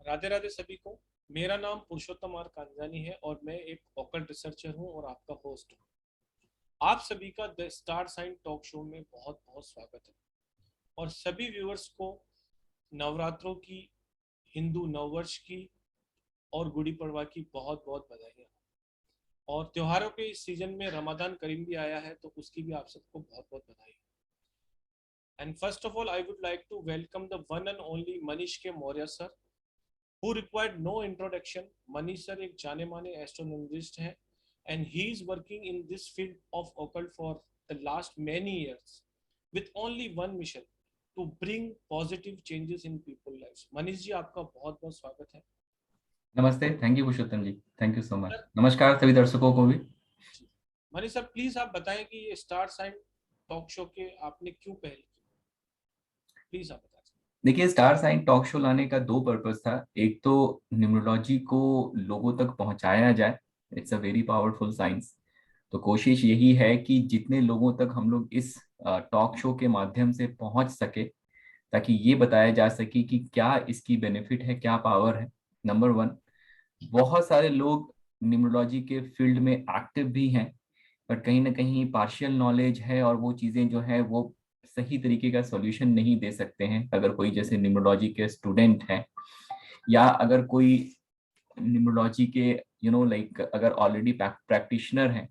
राधे राधे सभी को। मेरा नाम पुरुषोत्तम आर कांजानी है और मैं एक ऑकल्ट रिसर्चर हूं और आपका होस्ट हूं। आप सभी का the star sign talk show में बहुत बहुत स्वागत है और सभी व्यूअर्स को नवरात्रों की, हिंदू नववर्ष की और गुड़ी पड़वा की बहुत बहुत बधाई। और त्योहारों के इस सीजन में रमजान करीम भी आया है तो उसकी भी आप सबको बहुत बहुत बधाई। And first of all I would like to welcome the one and only Manish K Maurya sir, who required no introduction. Manish sir एक जाने माने एस्ट्रोनॉमिस्ट हैं and he is working in this field of occult for the last many years with only one mission to bring positive changes in people lives. Manish ji आपका बहुत बहुत स्वागत है। नमस्ते। Thank you Purushottam ji, thank you so much. Sir नमस्कार सभी दर्शकों को भी। जी, मनीष सर प्लीज आप बताएं कि ये स्टार साइन टॉक शो के आपने क्यों पहल की, प्लीज आप बताएं। देखिए, स्टार साइन टॉक शो लाने का दो पर्पस था। एक तो न्यूमरोलॉजी को लोगों तक पहुंचाया जाए, it's a very powerful science. तो कोशिश यही है कि जितने लोगों तक हम लोग इस टॉक शो के माध्यम से पहुंच सके, ताकि ये बताया जा सके कि क्या इसकी बेनिफिट है, क्या पावर है। नंबर वन, बहुत सारे लोग न्यूमरोलॉजी के फील्ड में एक्टिव भी हैं, पर कहीं ना कहीं पार्शियल नॉलेज है और वो चीजें जो है वो सही तरीके का सॉल्यूशन नहीं दे सकते हैं। अगर कोई जैसे न्यूमरोलॉजी के स्टूडेंट है, या अगर कोई न्यूमरोलॉजी के लाइक अगर ऑलरेडी प्रैक्टिशनर हैं,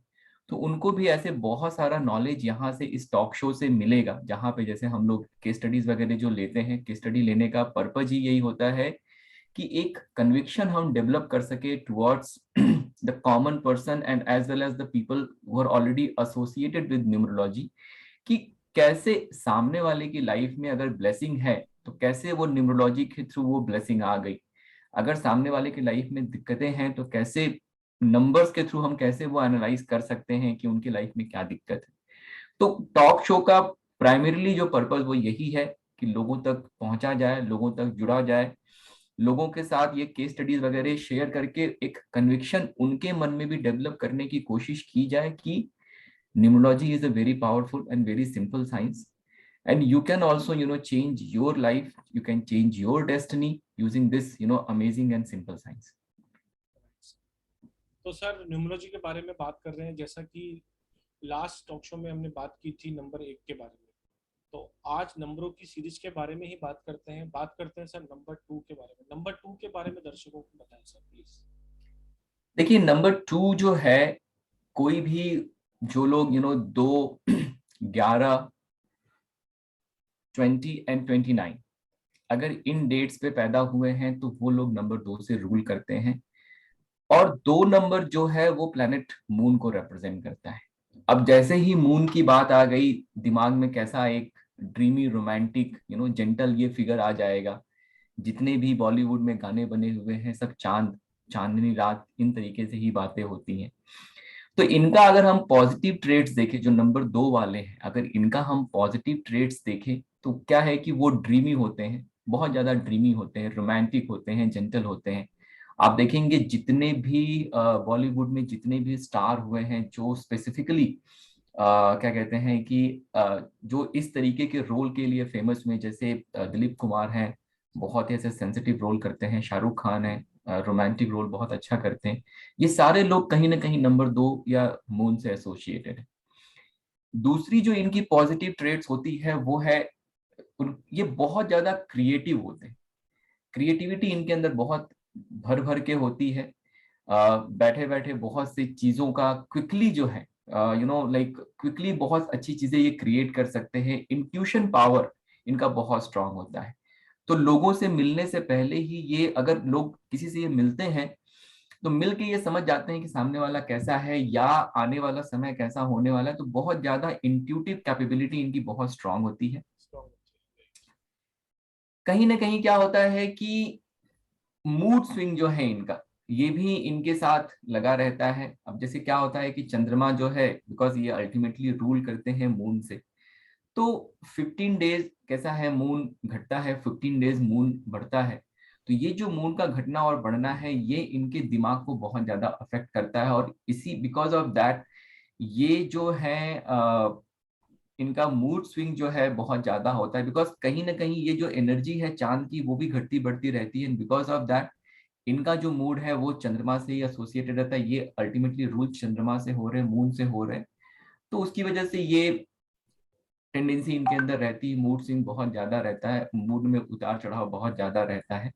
तो उनको भी ऐसे बहुत सारा नॉलेज यहाँ से इस टॉक शो से मिलेगा, जहाँ पे जैसे हम लोग केस स्टडीज वगैरह जो लेते हैं, केस स्टडी लेने का पर्पज ही यही होता है कि एक कन्विक्शन हम डेवलप कर सके towards the common person and as well as the people who are already associated with numerology, कि कैसे सामने वाले की लाइफ में अगर ब्लेसिंग है तो कैसे वो न्यूमरोलॉजी के थ्रू वो ब्लेसिंग आ गई। अगर सामने वाले की लाइफ में दिक्कतें हैं तो कैसे नंबर्स के थ्रू हम कैसे वो एनालाइज कर सकते हैं कि उनकी लाइफ में क्या दिक्कत है। तो टॉक शो का प्राइमरीली जो पर्पस वो यही है कि लोगों तक पहुंचा जाए, लोगों तक जुड़ा जाए, लोगों के साथ ये केस स्टडीज वगैरह शेयर करके एक कन्विक्शन उनके मन में भी डेवलप करने की कोशिश की जाए कि numerology is a very powerful and very simple science, and you can also change your life, you can change your destiny using this amazing and simple science. तो सर न्यूमरोलॉजी के बारे में बात कर रहे हैं, जैसा कि लास्ट टॉक शो में हमने बात की थी नंबर एक के बारे में, तो आज नंबरों की सीरीज के बारे में ही बात करते हैं सर नंबर टू के बारे में। नंबर टू के बारे में दर्शकों को बताएं सर प्लीज। देखिए, नंबर टू जो है, कोई भी जो लोग 2, 11, 20 एंड 29 अगर इन डेट्स पे पैदा हुए हैं तो वो लोग नंबर 2 से रूल करते हैं। और 2 नंबर जो है वो प्लेनेट मून को रिप्रेजेंट करता है। अब जैसे ही मून की बात आ गई, दिमाग में कैसा एक ड्रीमी रोमांटिक जेंटल ये फिगर आ जाएगा। जितने भी बॉलीवुड में गाने बने हुए हैं सब चांद, चांदनी रात, इन तरीके से ही बातें होती हैं। तो इनका अगर हम पॉजिटिव ट्रेड्स देखें, जो नंबर 2 वाले हैं, अगर इनका हम पॉजिटिव ट्रेड्स देखें तो क्या है कि वो ड्रीमी होते हैं, बहुत ज्यादा ड्रीमी होते हैं, रोमांटिक होते हैं, जेंटल होते हैं। आप देखेंगे जितने भी बॉलीवुड में जितने भी स्टार हुए हैं जो स्पेसिफिकली क्या कहते हैं कि जो इस तरीके के रोल के लिए फेमस हुए, जैसे दिलीप कुमार हैं, बहुत ही ऐसे सेंसिटिव रोल करते हैं, शाहरुख खान है, रोमांटिक रोल बहुत अच्छा करते हैं। ये सारे लोग कहीं ना कहीं नंबर 2 या मून से एसोसिएटेड है। दूसरी जो इनकी पॉजिटिव ट्रेड्स होती है वो है, ये बहुत ज्यादा क्रिएटिव होते हैं। क्रिएटिविटी इनके अंदर बहुत भर भर के होती है। बैठे बैठे बहुत सी चीजों का क्विकली जो है लाइक क्विकली बहुत अच्छी चीजें ये क्रिएट कर सकते हैं। इंट्यूशन पावर इनका बहुत स्ट्रांग होता है। तो लोगों से मिलने से पहले ही ये, अगर लोग किसी से ये मिलते हैं तो मिल के ये समझ जाते हैं कि सामने वाला कैसा है या आने वाला समय कैसा होने वाला है। तो बहुत ज्यादा इंट्यूटिव कैपेबिलिटी इनकी बहुत स्ट्रांग होती है। कहीं ना कहीं क्या होता है कि मूड स्विंग जो है इनका, ये भी इनके साथ लगा रहता है। अब जैसे क्या होता है कि चंद्रमा जो है, बिकॉज ये अल्टीमेटली रूल करते हैं मून से, तो 15 डेज कैसा है, मून घटता है, 15 डेज मून बढ़ता है। तो ये जो मून का घटना और बढ़ना है, ये इनके दिमाग को बहुत ज्यादा अफेक्ट करता है। और इसी बिकॉज ऑफ दैट ये जो है इनका मूड स्विंग जो है बहुत ज्यादा होता है, बिकॉज कहीं ना कहीं ये जो एनर्जी है चांद की वो भी घटती बढ़ती रहती है, बिकॉज ऑफ दैट इनका जो मूड है वो चंद्रमा से ही एसोसिएटेड रहता है। ये अल्टीमेटली रूल चंद्रमा से हो रहे हैं, मून से हो रहे हैं, तो उसकी वजह से ये टेंडेंसी इनके अंदर रहती है, मूड स्विंग बहुत ज्यादा रहता है, मूड में उतार चढ़ाव बहुत ज्यादा रहता है।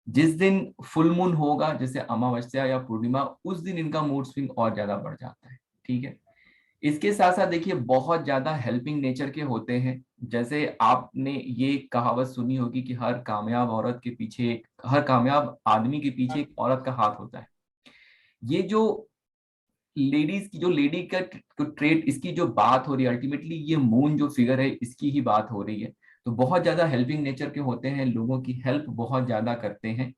जिस दिन फुल मून होगा जैसे अमावस्या या पूर्णिमा, उस दिन इनका मूड स्विंग और ज्यादा बढ़ जाता है। ठीक है, इसके साथ साथ देखिए बहुत ज्यादा हेल्पिंग नेचर के होते हैं। जैसे आपने ये कहावत सुनी होगी कि हर कामयाब औरत के पीछे, हर कामयाब आदमी के पीछे एक औरत का हाथ होता है। ये जो लेडीज की, जो लेडी का ट्रेट, इसकी जो बात हो रही है, अल्टीमेटली ये मून जो फिगर है इसकी ही बात हो रही है। तो बहुत ज्यादा हेल्पिंग नेचर के होते हैं, लोगों की हेल्प बहुत ज्यादा करते हैं।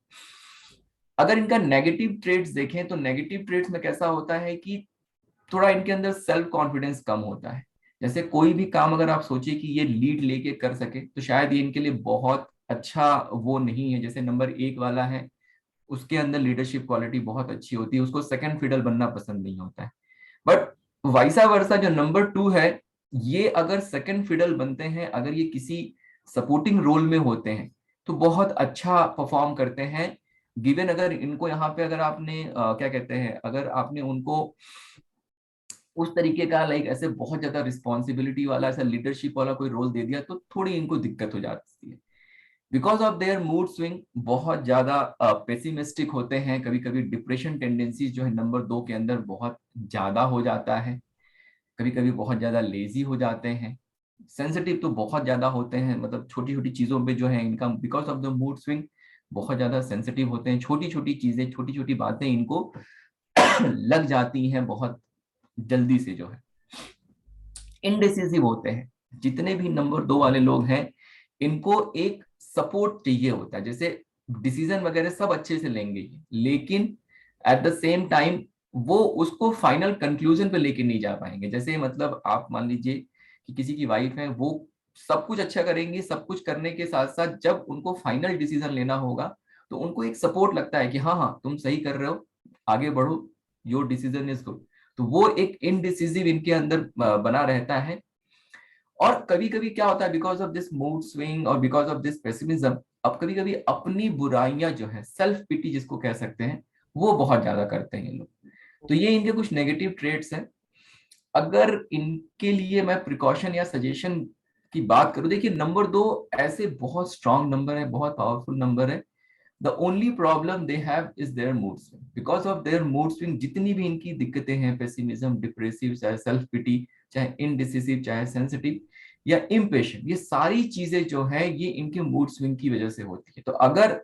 अगर इनका नेगेटिव ट्रेड्स देखें तो नेगेटिव ट्रेड्स में कैसा होता है कि थोड़ा इनके अंदर सेल्फ कॉन्फिडेंस कम होता है। जैसे कोई भी काम अगर आप सोचिए कि ये लीड लेके कर सके, तो शायद ये इनके लिए बहुत अच्छा वो नहीं है। जैसे नंबर 1 वाला है, उसके अंदर लीडरशिप क्वालिटी बहुत अच्छी होती है, उसको सेकंड फिडल बनना पसंद नहीं होता है। बट वाइसा वर्सा जो नंबर 2 है, ये अगर सेकंड फिडल बनते हैं, अगर ये किसी सपोर्टिंग रोल में होते हैं, तो बहुत अच्छा परफॉर्म करते हैं। गिवन अगर इनको यहाँ पे अगर आपने क्या कहते हैं, अगर आपने उनको उस तरीके का लाइक ऐसे बहुत ज्यादा रिस्पॉन्सिबिलिटी वाला, ऐसा लीडरशिप वाला कोई रोल दे दिया, तो थोड़ी इनको दिक्कत हो जाती है। Because of their mood swing बहुत ज्यादा पेसिमिस्टिक होते हैं, कभी कभी डिप्रेशन टेंडेंसीज जो है नंबर 2 के अंदर बहुत ज्यादा हो जाता है, कभी कभी बहुत ज्यादा लेजी हो जाते हैं, सेंसिटिव तो बहुत ज्यादा होते हैं, मतलब छोटी छोटी चीजों पे जो है इनका, because of the mood swing बहुत ज्यादा सेंसिटिव होते हैं। छोटी छोटी चीजें, छोटी छोटी बातें इनको लग जाती हैं बहुत जल्दी से जो है। इनडिसिसिव होते हैं, जितने भी नंबर 2 वाले लोग हैं, इनको एक सपोर्ट चाहिए होता है। जैसे डिसीजन वगैरह सब अच्छे से लेंगे, लेकिन एट द सेम टाइम वो उसको फाइनल कंक्लूजन पे लेके नहीं जा पाएंगे। जैसे मतलब आप मान लीजिए कि किसी की वाइफ है, वो सब कुछ अच्छा करेंगी, सब कुछ करने के साथ साथ जब उनको फाइनल डिसीजन लेना होगा, तो उनको एक सपोर्ट लगता है कि हाँ हाँ तुम सही कर रहे हो, आगे बढ़ो, योर डिसीजन इज गुड। तो वो एक इनडिसिसिव इनके अंदर बना रहता है। और कभी कभी क्या होता है, because of this mood swing और बिकॉज ऑफ दिस पेसिमिज्म, अब कभी कभी अपनी बुराइयां जो है, सेल्फ पिटी जिसको कह सकते हैं, वो बहुत ज्यादा करते हैं ये लोग। तो ये इनके कुछ नेगेटिव ट्रेट्स हैं। अगर इनके लिए मैं प्रिकॉशन या सजेशन की बात करूं, देखिए नंबर 2 ऐसे बहुत स्ट्रांग नंबर है, बहुत पावरफुल नंबर है। The only problem they have is their mood swing. Because of their mood swing, जितनी भी इनकी दिक्कतें हैं, पेसिमिज्म, डिप्रेसिव, चाहे सेल्फ पिटी, चाहे इनडिसिसिव, चाहे सेंसिटिव या इम्पेशेंट, ये सारी चीजें जो है ये इनके मूड स्विंग की वजह से होती है। तो अगर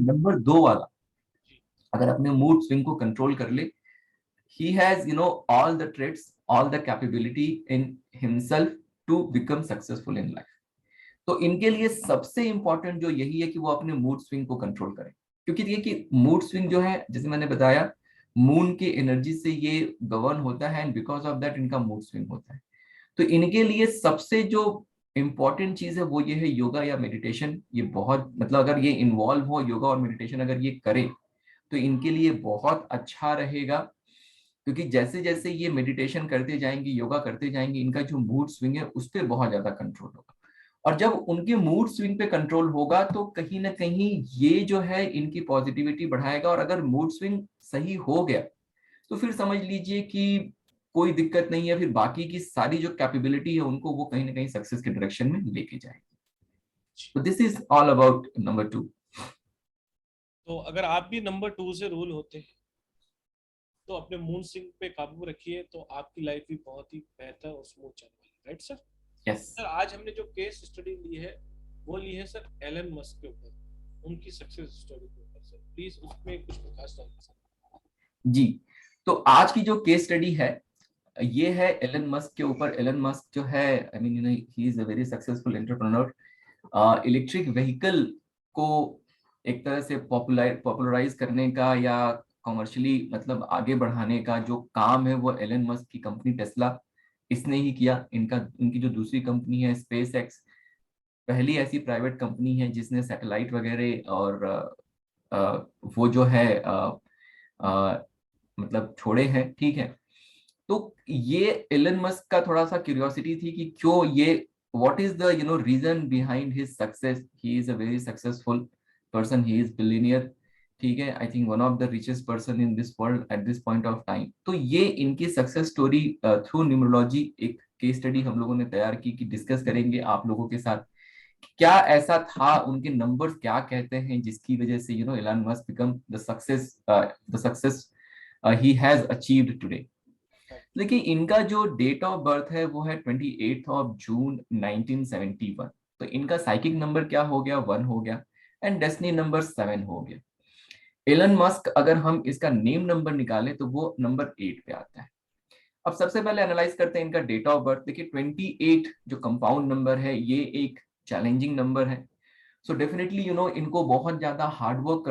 नंबर 2 वाला अगर अपने मूड स्विंग को कंट्रोल कर ले, he has all the traits, all the capability in himself to become successful in life. तो इनके लिए सबसे इंपॉर्टेंट जो यही है कि वो अपने मूड स्विंग को कंट्रोल करें। क्योंकि ये कि मूड स्विंग जो है, जैसे मैंने बताया, मून के एनर्जी से ये गवर्न होता है, एंड बिकॉज ऑफ दैट इनका मूड स्विंग होता है। तो इनके लिए सबसे जो इंपॉर्टेंट चीज है वो ये है योगा या मेडिटेशन। ये बहुत, मतलब अगर ये इन्वॉल्व हो, योगा और मेडिटेशन अगर ये करे, तो इनके लिए बहुत अच्छा रहेगा। क्योंकि जैसे जैसे ये मेडिटेशन करते जाएंगे, योगा करते जाएंगे, इनका जो मूड स्विंग है उस पर बहुत ज्यादा कंट्रोल होगा। और जब उनके मूड स्विंग पे कंट्रोल होगा, तो कहीं ना कहीं ये जो है इनकी पॉजिटिविटी बढ़ाएगा। और अगर मूड स्विंग सही हो गया, तो फिर समझ लीजिए कि कोई दिक्कत नहीं है, फिर बाकी की सारी जो कैपेबिलिटी है उनको वो कहीं ना कहीं सक्सेस के डायरेक्शन में लेके जाएगी। तो this is all about number 2। तो अगर आप भी नंबर 2 से रूल होते हैं तो अपने मूड स्विंग पे काबू रखिए, तो आपकी लाइफ भी बहुत ही बेहतर और स्मूथ चल रही है। Right sir? यस। सर, आज हमने जो केस स्टडी ली है वो ली है सर एलन मस्क के ऊपर, उनकी सक्सेस स्टोरी के ऊपर। सर प्लीज उसमें कुछ प्रकाश डालिए सर। जी, तो आज की जो केस स्टडी है ये है एलन मस्क के ऊपर। एलन मस्क जो है, I mean he is a very successful entrepreneur. Electric vehicle को एक तरह से पॉपुलराइज करने का या कमर्शियली मतलब आगे बढ़ाने का जो काम है वो एलन मस्क की कंपनी टेस्ला, इसने ही किया। इनकी जो दूसरी कंपनी है स्पेस एक्स, पहली ऐसी प्राइवेट कंपनी है जिसने सैटेलाइट वगैरह और वो जो है मतलब छोड़े हैं। ठीक है, तो ये एलन मस्क का थोड़ा सा क्यूरियोसिटी थी कि क्यों ये, what is the reason behind his success. He is a very successful person, he is billionaire, ठीक है, I think one of the richest person in this world at this point of time. तो ये इनकी success story through numerology एक case study हम लोगों ने तैयार की कि डिस्कस करेंगे आप लोगों के साथ क्या ऐसा था, उनके नंबर्स क्या कहते हैं जिसकी वजह से Elon Musk become the success he has achieved today. देखिए इनका जो डेट ऑफ बर्थ है वो है 28 जून 1971। तो इनका साइकिक नंबर क्या हो गया, 1 हो गया, एंड डेस्टिनी नंबर 7 हो गया। एलन मस्क अगर हम इसका नेम नंबर निकालें तो वो नंबर 8 पे आता है। अब सबसे पहले एनालाइज करते हैं इनका डेट ऑफ बर्थ। देखिए 28 जो कंपाउंड नंबर है ये एक चैलेंजिंग नंबर है। सो डेफिनेटली इनको बहुत ज्यादा हार्ड वर्क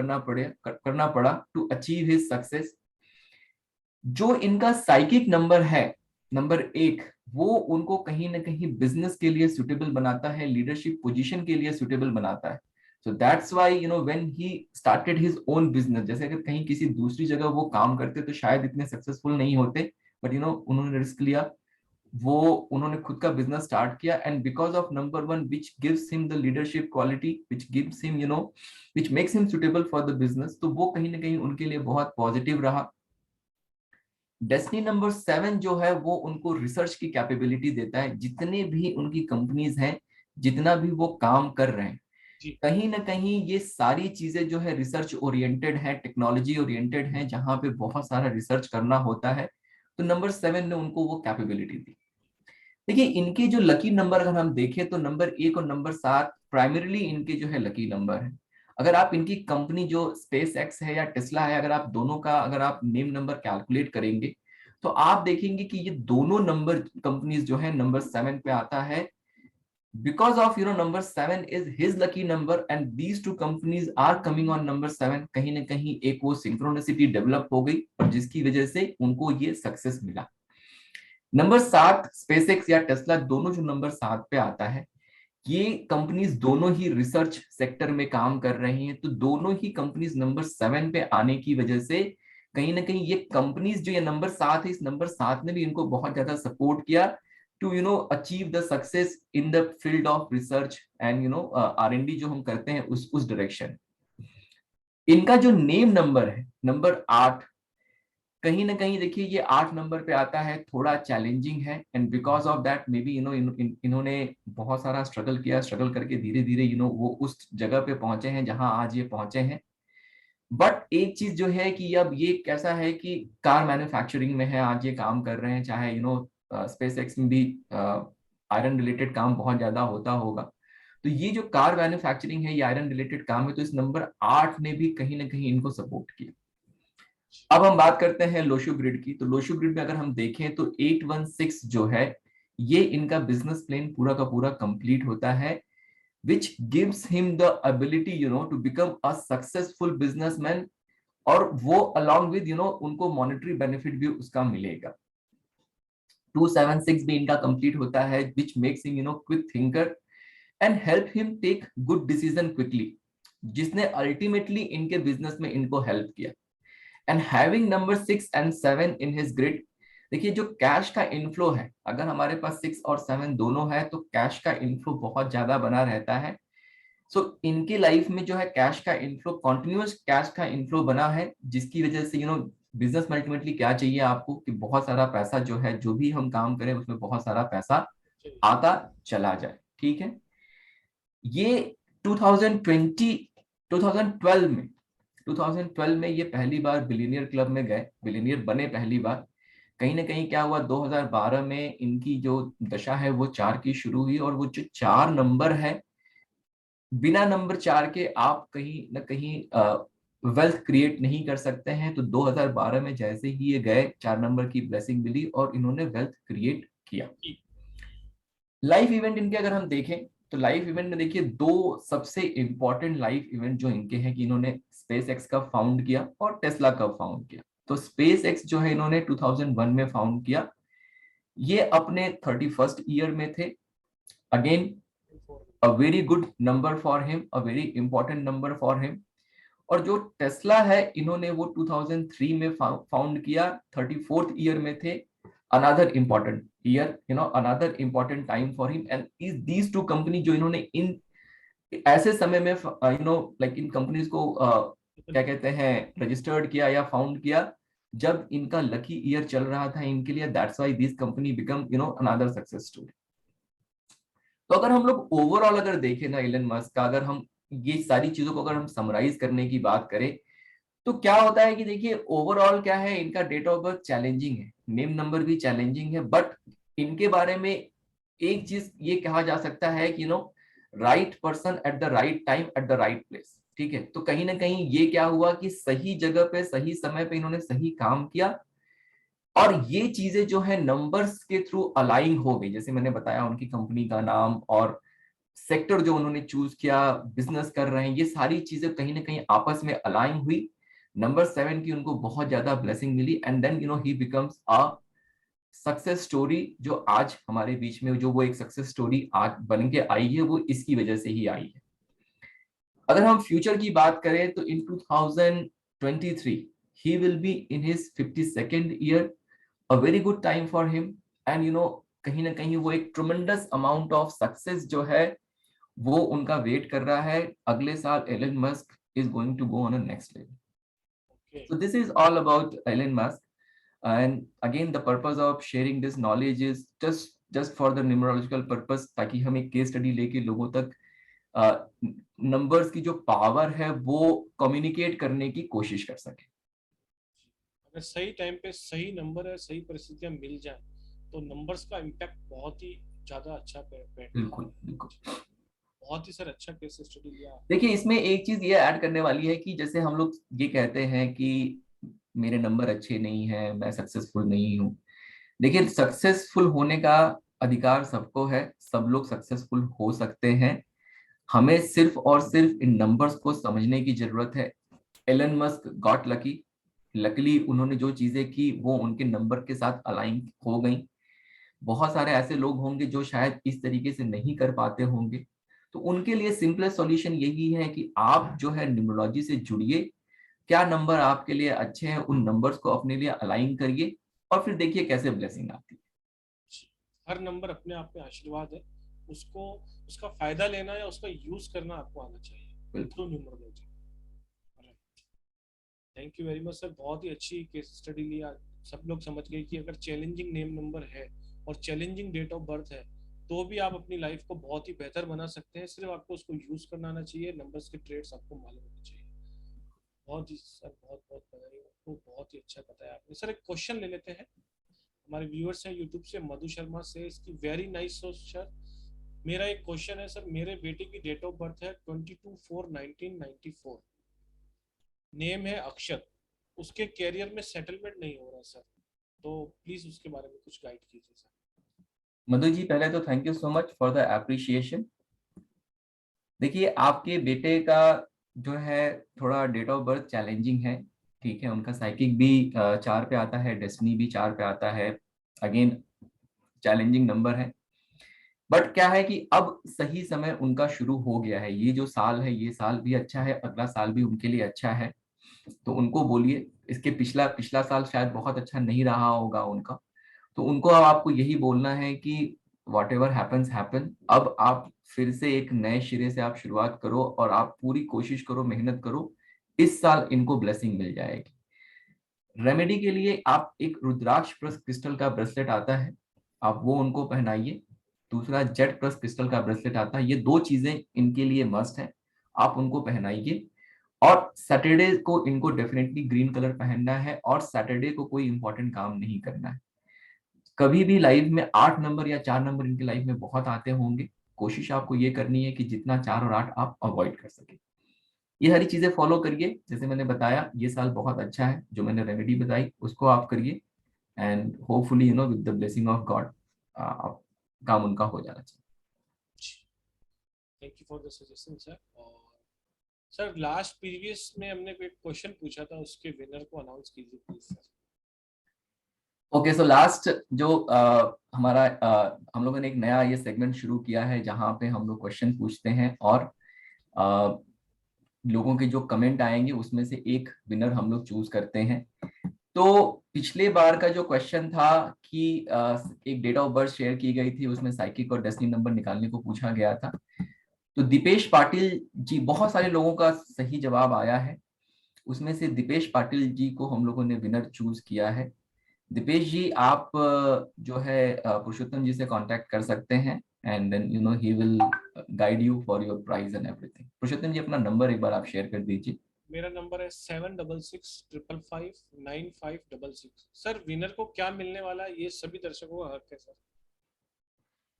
करना पड़ा टू अचीव हिज सक्सेस। जो इनका साइकिक नंबर है नंबर 1, वो उनको कहीं ना कहीं बिजनेस के लिए सुटेबल बनाता है, लीडरशिप पोजीशन के लिए सुटेबल बनाता है। So that's why when he started his own business, जैसे अगर कहीं किसी दूसरी जगह वो काम करते तो शायद इतने सक्सेसफुल नहीं होते, बट उन्होंने रिस्क लिया, वो उन्होंने खुद का बिजनेस स्टार्ट किया, and because of number 1 which gives him the leadership quality, which gives him which makes him suitable for the business, तो वो कहीं ना कहीं उनके लिए बहुत पॉजिटिव रहा। डेस्टिनी नंबर 7 जो है वो उनको रिसर्च की कैपेबिलिटी देता है। जितने भी उनकी कंपनीज हैं, जितना भी वो काम कर रहे हैं, कहीं ना कहीं ये सारी चीजें जो है रिसर्च ओरिएंटेड है, टेक्नोलॉजी ओरिएंटेड है, जहां पे बहुत सारा रिसर्च करना होता है। तो नंबर 7 ने उनको वो कैपेबिलिटी दी। देखिए इनके जो लकी नंबर अगर हम देखें तो नंबर 1 और नंबर 7 प्राइमरीली इनके जो है लकी नंबर है। अगर आप इनकी कंपनी जो स्पेस एक्स है या टेस्ला है, अगर आप दोनों का अगर आप नेम नंबर कैलकुलेट करेंगे तो आप देखेंगे कि ये दोनों नंबर कंपनीज जो है नंबर 7 पे आता है। Because of number 7 is his lucky number and these two companies are coming on number 7, कहीं ना कहीं एक वो सिंक्रोनिसिटी डेवलप हो गई और जिसकी वजह से उनको ये सक्सेस मिला। नंबर 7 स्पेसएक्स या टेस्ला दोनों जो नंबर 7 पे आता है, ये कंपनीज दोनों ही रिसर्च सेक्टर में काम कर रही हैं। तो दोनों ही कंपनीज नंबर 7 पे आने की वजह से कहीं ना कहीं ये कंपनीज जो ये नंबर 7 है, इस नंबर 7 ने भी इनको बहुत ज्यादा सपोर्ट किया to achieve the success in the field of research and R&D जो हम करते हैं उस डायरेक्शन। इनका जो नेम नंबर है नंबर 8, कहीं ना कहीं देखिए ये 8 नंबर पे आता है, थोड़ा चैलेंजिंग है, and because of that may be इन्होंने बहुत सारा स्ट्रगल किया, स्ट्रगल करके धीरे धीरे वो उस जगह पे पहुंचे हैं जहां आज ये पहुंचे हैं। बट एक चीज जो है कि अब ये कैसा है कि कार मैन्युफैक्चरिंग में है आज ये काम कर रहे हैं, चाहे स्पेस एक्स में भी आयरन रिलेटेड काम बहुत ज्यादा होता होगा। तो ये जो कार मैन्युफैक्चरिंग है ये आयरन रिलेटेड काम है, तो इस नंबर 8 ने भी कहीं ना कहीं इनको सपोर्ट किया। अब हम बात करते हैं लोशो ग्रिड की। तो लोशो ग्रिड में अगर हम देखें तो 816 जो है ये इनका बिजनेस प्लान पूरा का पूरा कंप्लीट होता है, which gives him the ability to become a successful businessman, और वो along with उनको मॉनेटरी बेनिफिट भी उसका मिलेगा। 276 भी इनका कंप्लीट होता है, which makes him quick thinker and help him take good decision quickly, जिसने अल्टीमेटली इनके बिजनेस में इनको हेल्प किया। And having number 6 and 7 in his grid, देखिए जो कैश का इनफ्लो है, अगर हमारे पास 6 और 7 दोनों है तो कैश का इनफ्लो बहुत ज्यादा बना रहता है। सो इनकी लाइफ में जो है कैश का इनफ्लो, कॉन्टिन्यूअस कैश का इनफ्लो बना है, जिसकी वजह से बिजनेस में अल्टीमेटली क्या चाहिए आपको कि बहुत सारा पैसा जो है, जो भी हम काम करें उसमें बहुत सारा पैसा आता चला जाए, ठीक है। ये 2020 2012 में ये पहली बार बिलियनियर क्लब में गए, बिलियनियर बने पहली बार। कहीं ना कहीं क्या हुआ, 2012 में इनकी जो दशा है वो 4 की शुरू हुई, और वो जो 4 नंबर है, बिना नंबर 4 के आप कहीं ना कहीं वेल्थ क्रिएट नहीं कर सकते हैं। तो 2012 में जैसे ही ये गए, 4 नंबर की ब्लेसिंग मिली और इन्होंने वेल्थ क्रिएट किया। लाइफ इवेंट इनके अगर हम देखें तो लाइफ इवेंट में देखिए 2 सबसे इंपॉर्टेंट लाइफ इवेंट जो इनके हैं कि इन्होंने स्पेस एक्स का फाउंड किया और टेस्ला का फाउंड किया। तो स्पेस एक्स जो है इन्होंने 2001 में फाउंड किया, ये अपने 31st ईयर में थे। Again a very good number for him, a very important number for him. और जो टेस्ला है इन्होंने वो 2003 में फाउंड किया, 34th ईयर में थे। another important year, another important time for him. And is these two company जो इन्होंने इन ऐसे समय में लाइक इन कंपनीज को क्या कहते हैं रजिस्टर्ड किया या फाउंड किया जब इनका लकी ईयर चल रहा था इनके लिए, that's why this company become another success story. तो अगर हम लोग ओवरऑल अगर देखें ना इलन मस्क का, अगर हम ये सारी चीजों को अगर हम समराइज करने की बात करें तो क्या होता है कि देखिए ओवरऑल क्या है, इनका डेट ऑफ बर्थ चैलेंजिंग है, नेम नंबर भी चैलेंजिंग है, बट इनके बारे में एक चीज ये कहा जा सकता है कि right person at the right time at the right place. ठीक है, तो कहीं ना कहीं ये क्या हुआ कि सही जगह पे सही समय पे इन्होंने सही काम किया और ये चीजें जो है नंबर्स के थ्रू अलाइन हो गई। जैसे मैंने बताया उनकी कंपनी का नाम और सेक्टर जो उन्होंने चूज किया, बिजनेस कर रहे हैं, ये सारी चीजें कहीं ना कहीं आपस में अलाइन हुई। नंबर 7 की उनको बहुत ज्यादा ब्लेसिंग मिली and then he becomes a success story. जो आज हमारे बीच में जो वो एक सक्सेस स्टोरी आज बन के आई है वो इसकी वजह से ही आई है। अगर हम फ्यूचर की बात करें तो इन 2023 he will be in his 52nd year, a very good time for him. And कहीं ना कहीं वो एक ट्रमेंडस अमाउंट ऑफ सक्सेस जो है वो उनका वेट कर रहा है। अगले साल Elon Musk is going to go on a next level. Okay. So this is all about Elon Musk. And again, the purpose of sharing this knowledge is just for the numerological purpose, ताकि हम एक case study लेके लोगों तक numbers की जो power है वो कम्युनिकेट करने की कोशिश कर सके। अगर सही टाइम पे सही नंबर है, सही परिस्थितियां मिल जाए तो नंबर्स का इम्पैक्ट बहुत ही ज्यादा अच्छा बैठता है। बिल्कुल बिल्कुल। बहुत ही सर अच्छा केस स्टडी लिया। देखिए इसमें एक चीज ये ऐड करने वाली है कि जैसे हम लोग ये कहते हैं कि मेरे नंबर अच्छे नहीं है, मैं सक्सेसफुल नहीं हूँ। देखिए सक्सेसफुल होने का अधिकार सबको है, सब लोग सक्सेसफुल हो सकते हैं। हमें सिर्फ और सिर्फ इन नंबर्स को समझने की जरूरत है। Elon Musk got lucky, luckily उन्होंने जो चीजें की वो उनके नंबर के साथ अलाइन हो गई। बहुत सारे ऐसे लोग होंगे जो शायद इस तरीके से नहीं कर पाते होंगे, तो उनके लिए सिंपलेस्ट सॉल्यूशन यही है कि आप जो है न्यूमरोलॉजी से जुड़िए। क्या नंबर आपके लिए अच्छे हैं उन नंबर्स को अपने लिए अलाइन करिए और फिर देखिए कैसे ब्लेसिंग आती है। हर नंबर अपने आप में आशीर्वाद है, उसको उसका फायदा लेना या उसका यूज करना आपको आना चाहिए through numerology. Thank you very much sir, बहुत ही अच्छी केस स्टडी लिया। सब लोग समझ गए कि अगर चैलेंजिंग नेम नंबर है और चैलेंजिंग डेट ऑफ बर्थ है तो भी आप अपनी लाइफ को बहुत ही बेहतर बना सकते हैं। सिर्फ आपको उसको यूज करना आना चाहिए, नंबर्स के ट्रेड्स आपको मालूम होने चाहिए। बहुत ही सर, बहुत बहुत बधाई आपको, बहुत ही अच्छा बताया आपने। सर एक क्वेश्चन ले लेते हैं, हमारे व्यूअर्स हैं यूट्यूब से। मधु शर्मा से इसकी वेरी नाइस सर। मेरा एक क्वेश्चन है सर, मेरे बेटे की डेट ऑफ बर्थ है 22/4/1994, नेम है अक्षत, उसके कैरियर में सेटलमेंट नहीं हो रहा सर, तो प्लीज उसके बारे में कुछ गाइड कीजिए सर। मधु जी पहले तो thank you so much for the appreciation. देखिए आपके बेटे का जो है थोड़ा डेट ऑफ बर्थ चैलेंजिंग है। ठीक है, उनका साइकिक भी 4 पे आता है, डेस्टिनी भी 4 पे आता है। अगेन चैलेंजिंग नंबर है, बट क्या है कि अब सही समय उनका शुरू हो गया है। ये जो साल है ये साल भी अच्छा है, अगला साल भी उनके लिए अच्छा है। तो उनको बोलिए, इसके पिछला पिछला साल शायद बहुत अच्छा नहीं रहा होगा उनका, तो उनको अब आपको यही बोलना है कि वॉट एवर हैपन्स हैपन, अब आप फिर से एक नए सिरे से आप शुरुआत करो और आप पूरी कोशिश करो, मेहनत करो। इस साल इनको ब्लेसिंग मिल जाएगी। रेमेडी के लिए आप एक रुद्राक्ष प्लस क्रिस्टल का ब्रेसलेट आता है, आप वो उनको पहनाइए। दूसरा जेट प्लस क्रिस्टल का ब्रेसलेट आता है, ये दो चीजें इनके लिए मस्ट है, आप उनको पहनाइए। और सैटरडे को इनको डेफिनेटली ग्रीन कलर पहनना है और सैटरडे को कोई इंपॉर्टेंट काम नहीं करना है। कभी भी लाइफ में 8 नंबर या 4 नंबर इनके लाइफ में बहुत आते होंगे, कोशिश आपको ये करनी है कि जितना 4 और 8 आप अवॉइड कर सके। ये सारी चीजें फॉलो करिए, जैसे मैंने बताया ये साल बहुत अच्छा है, जो मैंने रेमेडी बताई उसको आप करिए and hopefully with the blessing of God काम उनका हो जाना चाहिए। Thank you for the suggestion sir. और सर लास्ट प्रीवियस में हमने एक क्वेश्चन पूछा था, उसके विनर को अनाउंस कीजिए please sir. Okay so last जो हमारा हम लोगों ने एक नया ये सेगमेंट शुरू किया है जहां पे हम लोग क्वेश्चन पूछते हैं और लोगों के जो कमेंट आएंगे उसमें से एक विनर हम लोग चूज करते हैं। तो पिछले बार का जो क्वेश्चन था कि एक डेट ऑफ बर्थ शेयर की गई थी, उसमें साइकिक और डेस्टिनी नंबर निकालने को पूछा गया था। तो दीपेश पाटिल जी, बहुत सारे लोगों का सही जवाब आया है, उसमें से दीपेश पाटिल जी को हम लोगों ने विनर चूज किया है। दीपेश जी, आप जो है पुरुषोत्तम जी से कांटेक्ट कर सकते हैं, and then he will guide you for your prize and everything. Purushottam ji, अपना नंबर एक बार आप शेयर कर दीजिए। मेरा नंबर है 7665559566। सर विनर को क्या मिलने वाला है ये सभी दर्शकों का हक है सर।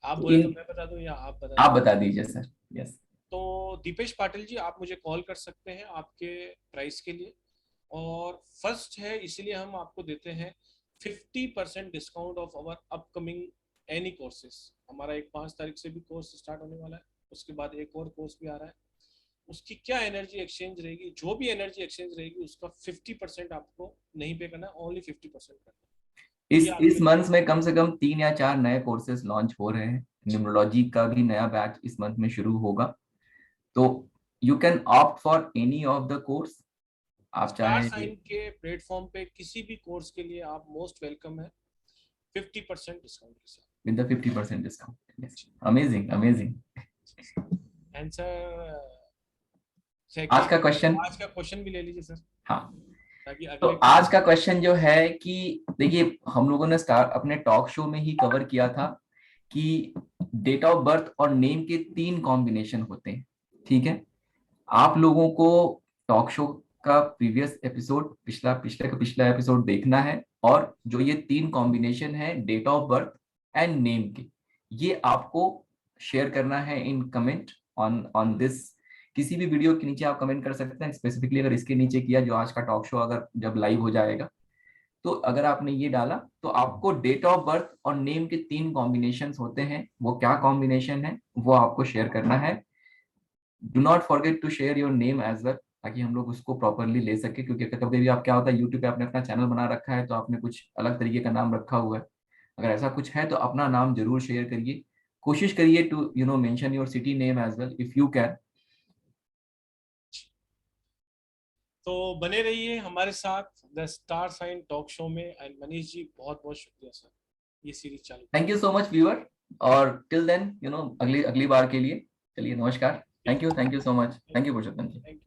आप तो बोले तो इन मैं बता दूं या आप बता आप दें? बता दीजिए सर। यस। तो दीपेश पाटिल जी, आप मुझे कॉल कर सकते हैं आपके प्राइस के लिए। और फर्स्ट है इसलिए हम आपको देते हैं 50% discount of our upcoming any courses. हमारा एक 5 तारीख से भी कोर्स स्टार्ट होने वाला है, उसके बाद एक और कोर्स भी आ रहा है। उसकी क्या एनर्जी एक्सचेंज रहेगी, जो भी एनर्जी एक्सचेंज रहेगी उसका 50% आपको नहीं पे करना है, ओनली 50% करना है। ये इस आपके लिए। मंथ में कम से कम 3 या 4 नए कोर्सेज लॉन्च हो रहे हैं। न्यूमरोलॉजी का भी नया बैच इस मंथ में शुरू होगा। तो you can opt for any of the course. आप स्टार चाहे साइन के प्लेटफॉर्म पे किसी भी कोर्स के लिए आप मोस्ट वेलकम है 50% डिस्काउंट के साथ। With the 50% discount. Yes, amazing amazing. Answer आज का सेकंड। क्वेश्चन। आज का क्वेश्चन भी ले लीजिए सर, हाँ, ताकि तो अगले। आज का क्वेश्चन जो है कि देखिए, हम लोगों ने स्टार्ट अपने टॉक शो में ही कवर किया था कि डेट ऑफ बर्थ और नेम के 3 कॉम्बिनेशन होते हैं। ठीक है, आप लोगों को टॉक शो का प्रीवियस एपिसोड, पिछला पिछले का पिछला एपिसोड देखना है, और जो ये 3 कॉम्बिनेशन है date of birth and name के, ये आपको शेयर करना है in comment on on this. किसी भी वीडियो के नीचे आप कमेंट कर सकते हैं, स्पेसिफिकली अगर इसके नीचे किया जो आज का टॉक शो अगर जब लाइव हो जाएगा, तो अगर आपने ये डाला तो आपको डेट ऑफ बर्थ और नेम के 3 कॉम्बिनेशन होते हैं, वो क्या कॉम्बिनेशन है वो आपको शेयर करना है। Do not forget to share your name as well, ताकि हम लोग उसको प्रॉपरली ले सके, क्योंकि कभी कभी आप क्या होता है, यूट्यूब पे आपने अपना चैनल बना रखा है तो आपने कुछ अलग तरीके का नाम रखा हुआ है। अगर ऐसा कुछ है तो अपना नाम जरूर शेयर करिए। कोशिश करिए to mention your city name as well if you can. तो बने रहिए हमारे साथ the star sign talk show में। एंड मनीष जी, बहुत बहुत शुक्रिया सर, ये सीरीज चालू thank you so much viewer, और टिल देन अगली अगली बार के लिए चलिए, नमस्कार। करने थैंक यू सो मच। के थैंक यू लिए। पुरुषोत्तम जी। Thank you.